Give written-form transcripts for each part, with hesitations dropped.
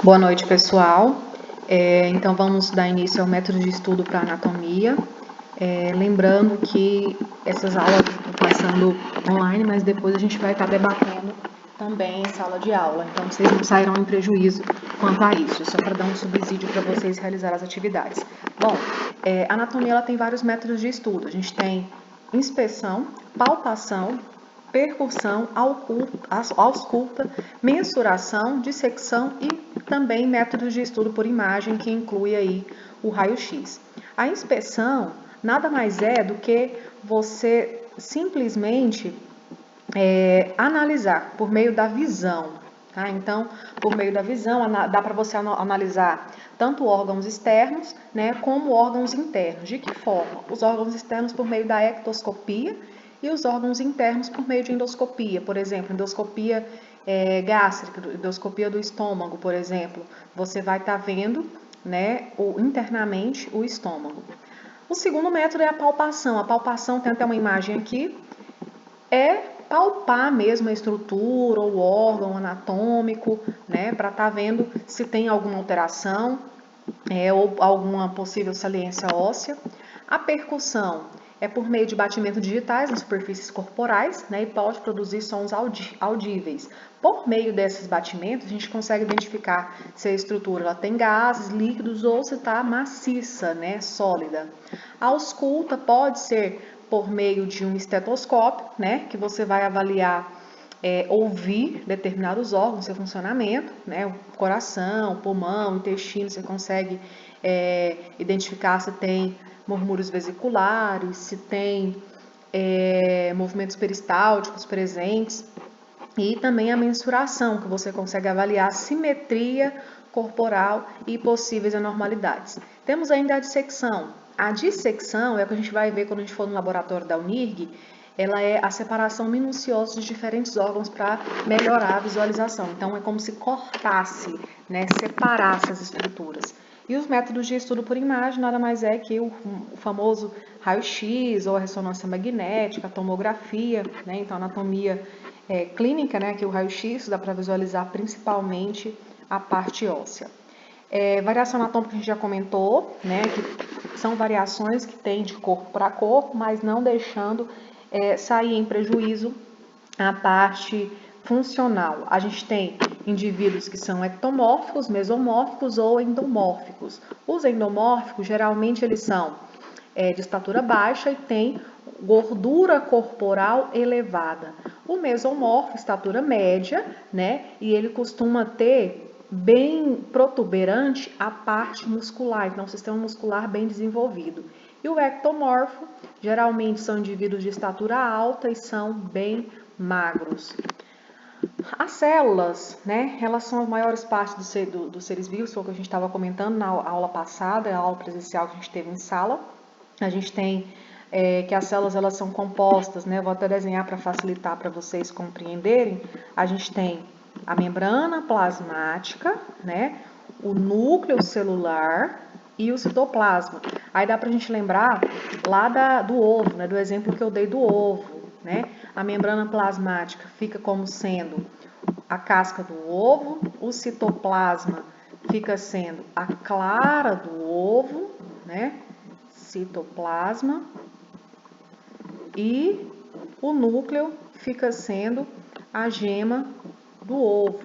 Boa noite, pessoal. Então, vamos dar início ao método de estudo para anatomia. Lembrando que essas aulas estão passando online, mas depois a gente vai estar debatendo também em sala de aula. Então, vocês não sairão em prejuízo quanto a isso, só para dar um subsídio para vocês realizar as atividades. Bom, a anatomia ela tem vários métodos de estudo. A gente tem inspeção, palpação, percussão, ausculta, mensuração, dissecção e também métodos de estudo por imagem, que inclui aí o raio-x. A inspeção nada mais é do que você simplesmente analisar por meio da visão. Tá? Então, por meio da visão, dá para você analisar tanto órgãos externos, né, como órgãos internos. De que forma? Os órgãos externos por meio da ectoscopia e os órgãos internos por meio de endoscopia. Por exemplo, endoscopia gástrica, endoscopia do estômago, por exemplo. Você vai estar vendo, né, internamente o estômago. O segundo método é a palpação. A palpação, tem até uma imagem aqui, palpar mesmo a estrutura ou órgão anatômico, né, para estar vendo se tem alguma alteração ou alguma possível saliência óssea. A percussão é por meio de batimentos digitais em superfícies corporais, né, e pode produzir sons audíveis. Por meio desses batimentos, a gente consegue identificar se a estrutura ela tem gases, líquidos ou se está maciça, né, sólida. A ausculta pode ser por meio de um estetoscópio, né, que você vai avaliar, ouvir determinados órgãos, seu funcionamento, né, o coração, o pulmão, o intestino, você consegue identificar se tem murmúrios vesiculares, se tem movimentos peristálticos presentes, e também a mensuração, que você consegue avaliar a simetria corporal e possíveis anormalidades. Temos ainda a dissecção. A dissecção é o que a gente vai ver quando a gente for no laboratório da UNIRG. Ela é a separação minuciosa de diferentes órgãos para melhorar a visualização. Então, é como se cortasse, né, separasse as estruturas. E os métodos de estudo por imagem nada mais é que o famoso raio-x ou a ressonância magnética, a tomografia, né? Então, a anatomia clínica, né, que o raio-x dá para visualizar principalmente a parte óssea. Variação anatômica a gente já comentou, né, que são variações que tem de corpo para corpo, mas não deixando sair em prejuízo a parte funcional. A gente tem indivíduos que são ectomórficos, mesomórficos ou endomórficos. Os endomórficos, geralmente, eles são de estatura baixa e têm gordura corporal elevada. O mesomorfo, estatura média, né? E ele costuma ter bem protuberante a parte muscular, então, um sistema muscular bem desenvolvido. E o ectomorfo, geralmente são indivíduos de estatura alta e são bem magros. As células, né, elas são as maiores partes dos seres vivos, foi o que a gente estava comentando na aula passada, a aula presencial que a gente teve em sala. A gente tem que as células elas são compostas, né, vou até desenhar para facilitar para vocês compreenderem. A gente tem a membrana plasmática, né, o núcleo celular e o citoplasma. Aí dá para a gente lembrar lá do ovo, né, do exemplo que eu dei do ovo, né? A membrana plasmática fica como sendo a casca do ovo, o citoplasma fica sendo a clara do ovo, né? Citoplasma, e o núcleo fica sendo a gema do ovo,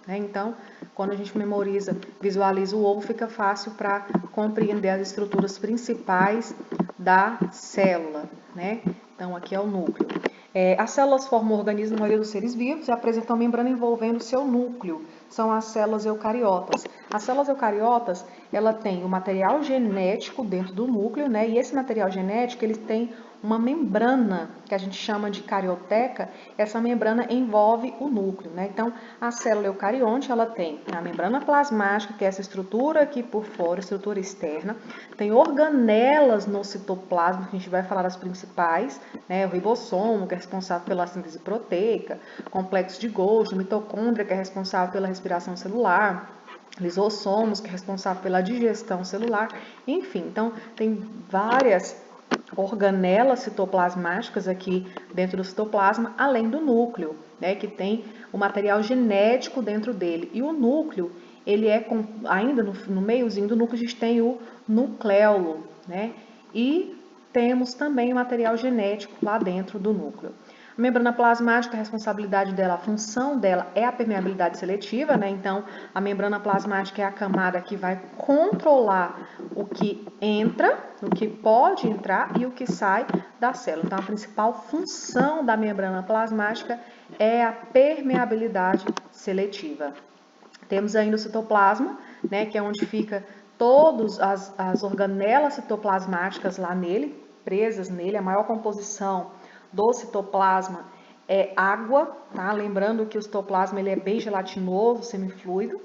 né? Então, quando a gente memoriza, visualiza o ovo, fica fácil para compreender as estruturas principais da célula, né? Então, aqui é o núcleo. As células formam o organismo da maioria dos seres vivos e apresentam membrana envolvendo o seu núcleo. São as células eucariotas. As células eucariotas, ela tem o material genético dentro do núcleo, né? E esse material genético, ele tem uma membrana, que a gente chama de carioteca. Essa membrana envolve o núcleo, né? Então, a célula eucarionte, ela tem a membrana plasmática, que é essa estrutura aqui por fora, estrutura externa. Tem organelas no citoplasma, que a gente vai falar das principais, né? O ribossomo, que é responsável pela síntese proteica, complexo de Golgi, mitocôndria, que é responsável pela respiração celular, lisossomos, que é responsável pela digestão celular, enfim, então tem várias organelas citoplasmáticas aqui dentro do citoplasma, além do núcleo, né, que tem o material genético dentro dele. E o núcleo, ele é, ainda no meiozinho do núcleo, a gente tem o nucleolo, né? E temos também o material genético lá dentro do núcleo. A membrana plasmática, a responsabilidade dela, a função dela é a permeabilidade seletiva, né? Então, a membrana plasmática é a camada que vai controlar o que entra, o que pode entrar e o que sai da célula. Então, a principal função da membrana plasmática é a permeabilidade seletiva. Temos ainda o citoplasma, né? Que é onde fica todas as organelas citoplasmáticas lá nele, presas nele. A maior composição do citoplasma é água, tá? Lembrando que o citoplasma ele é bem gelatinoso, semifluido.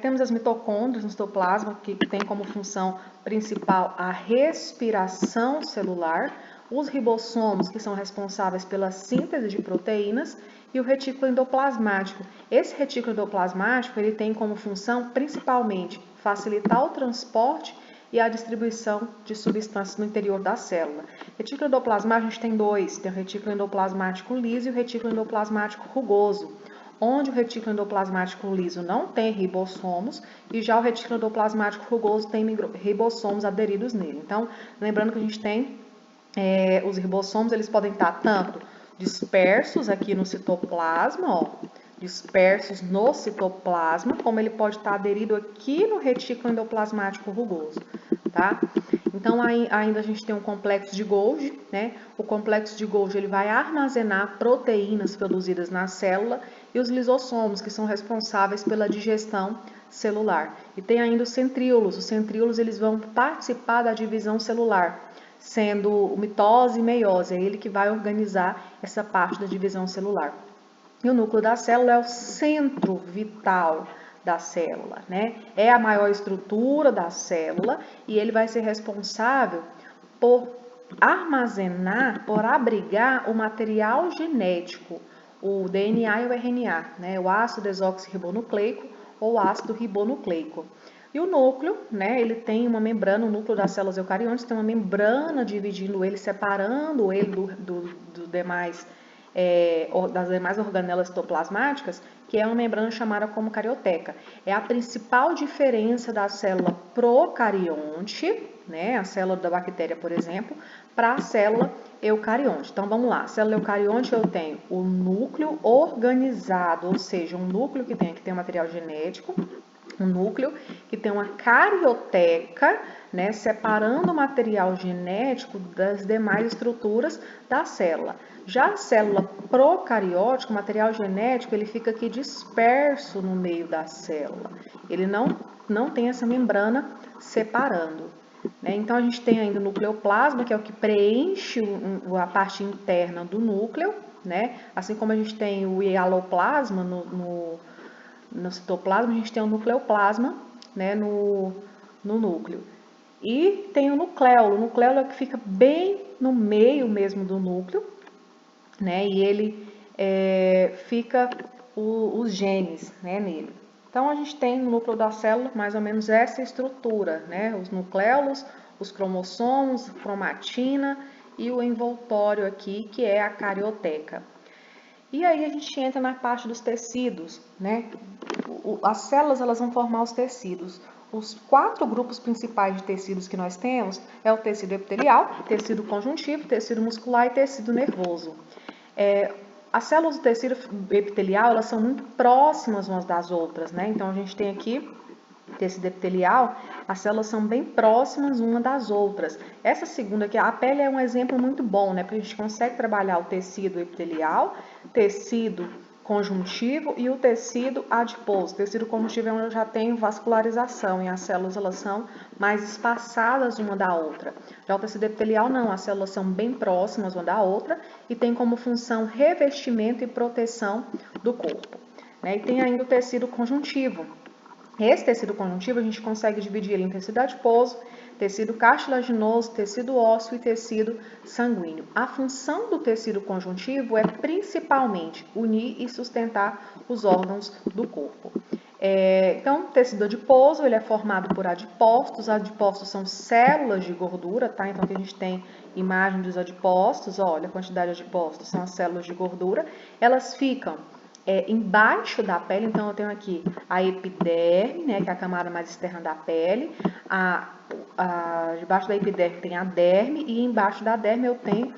Temos as mitocôndrias no citoplasma, que tem como função principal a respiração celular, os ribossomos, que são responsáveis pela síntese de proteínas, e o retículo endoplasmático. Esse retículo endoplasmático ele tem como função principalmente facilitar o transporte e a distribuição de substâncias no interior da célula. Retículo endoplasmático a gente tem dois, tem o retículo endoplasmático liso e o retículo endoplasmático rugoso, onde o retículo endoplasmático liso não tem ribossomos e já o retículo endoplasmático rugoso tem ribossomos aderidos nele. Então, lembrando que a gente tem os ribossomos, eles podem estar tanto dispersos aqui no citoplasma, ó, dispersos no citoplasma, como ele pode estar aderido aqui no retículo endoplasmático rugoso, tá? Então, ainda a gente tem um complexo de Golgi, né? O complexo de Golgi, ele vai armazenar proteínas produzidas na célula e os lisossomos, que são responsáveis pela digestão celular. E tem ainda os centríolos eles vão participar da divisão celular, sendo mitose e meiose, é ele que vai organizar essa parte da divisão celular. E o núcleo da célula é o centro vital da célula, né? É a maior estrutura da célula e ele vai ser responsável por armazenar, por abrigar o material genético, o DNA e o RNA, né? O ácido desoxirribonucleico ou ácido ribonucleico. E o núcleo, né, ele tem uma membrana, o núcleo das células eucariontes tem uma membrana dividindo ele, separando ele das demais organelas citoplasmáticas, que é uma membrana chamada como carioteca. É a principal diferença da célula procarionte, né, a célula da bactéria, por exemplo, para a célula eucarionte. Então, vamos lá. Célula eucarionte, eu tenho o núcleo organizado, ou seja, um núcleo que tem material genético, um núcleo que tem uma carioteca, né, separando o material genético das demais estruturas da célula. Já a célula procariótica, o material genético, ele fica aqui disperso no meio da célula. Ele não tem essa membrana separando, né? Então, a gente tem ainda o nucleoplasma, que é o que preenche a parte interna do núcleo, né? Assim como a gente tem o hialoplasma no citoplasma, a gente tem o nucleoplasma, né, no núcleo. E tem o nucleolo. O nucleolo é o que fica bem no meio mesmo do núcleo, né, e ele fica os genes, né, nele. Então, a gente tem no núcleo da célula mais ou menos essa estrutura, né, os nucleolos, os cromossomos, cromatina e o envoltório aqui, que é a carioteca. E aí a gente entra na parte dos tecidos, né? As células elas vão formar os tecidos. Os 4 grupos principais de tecidos que nós temos é o tecido epitelial, tecido conjuntivo, tecido muscular e tecido nervoso. As células do tecido epitelial elas são muito próximas umas das outras, né? Então a gente tem aqui tecido epitelial, as células são bem próximas uma das outras. Essa segunda aqui, a pele é um exemplo muito bom, né? Porque a gente consegue trabalhar o tecido epitelial, tecido conjuntivo e o tecido adiposo. O tecido conjuntivo é onde eu já tenho vascularização e as células elas são mais espaçadas uma da outra. Já o tecido epitelial não, as células são bem próximas uma da outra e tem como função revestimento e proteção do corpo, né? E tem ainda o tecido conjuntivo. Esse tecido conjuntivo a gente consegue dividir ele em tecido adiposo, tecido cartilaginoso, tecido ósseo e tecido sanguíneo. A função do tecido conjuntivo é principalmente unir e sustentar os órgãos do corpo. Então, o tecido adiposo ele é formado por adipócitos. Adipócitos são células de gordura, tá? Então, aqui a gente tem imagem dos adipócitos, olha a quantidade de adipócitos, são as células de gordura. Elas ficam embaixo da pele. Então, eu tenho aqui a epiderme, né, que é a camada mais externa da pele. Debaixo da epiderme tem a derme e embaixo da derme eu tenho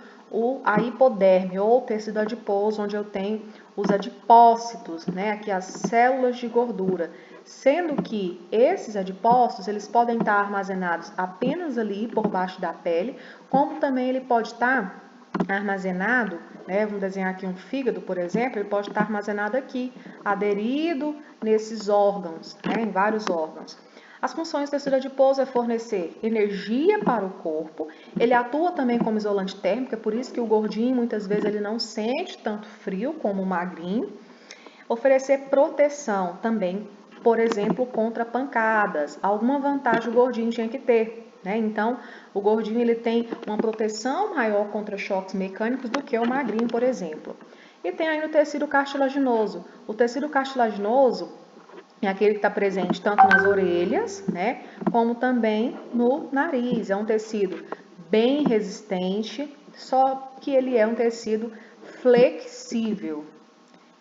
a hipoderme, ou tecido adiposo, onde eu tenho os adipócitos, né, aqui as células de gordura. Sendo que esses adipócitos, eles podem estar armazenados apenas ali por baixo da pele, como também ele pode estar armazenado, né, vamos desenhar aqui um fígado, por exemplo, ele pode estar armazenado aqui, aderido nesses órgãos, né, em vários órgãos. As funções do tecido adiposo é fornecer energia para o corpo, ele atua também como isolante térmico, é por isso que o gordinho muitas vezes ele não sente tanto frio como o magrinho. Oferecer proteção também, por exemplo, contra pancadas. Alguma vantagem o gordinho tinha que ter, né? Então, o gordinho ele tem uma proteção maior contra choques mecânicos do que o magrinho, por exemplo. E tem aí o tecido cartilaginoso. O tecido cartilaginoso é aquele que está presente tanto nas orelhas, né, como também no nariz. É um tecido bem resistente, só que ele é um tecido flexível.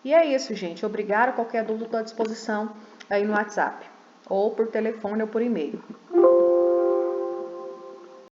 E é isso, gente. Obrigada. Qualquer dúvida, estou à disposição aí no WhatsApp, ou por telefone ou por e-mail.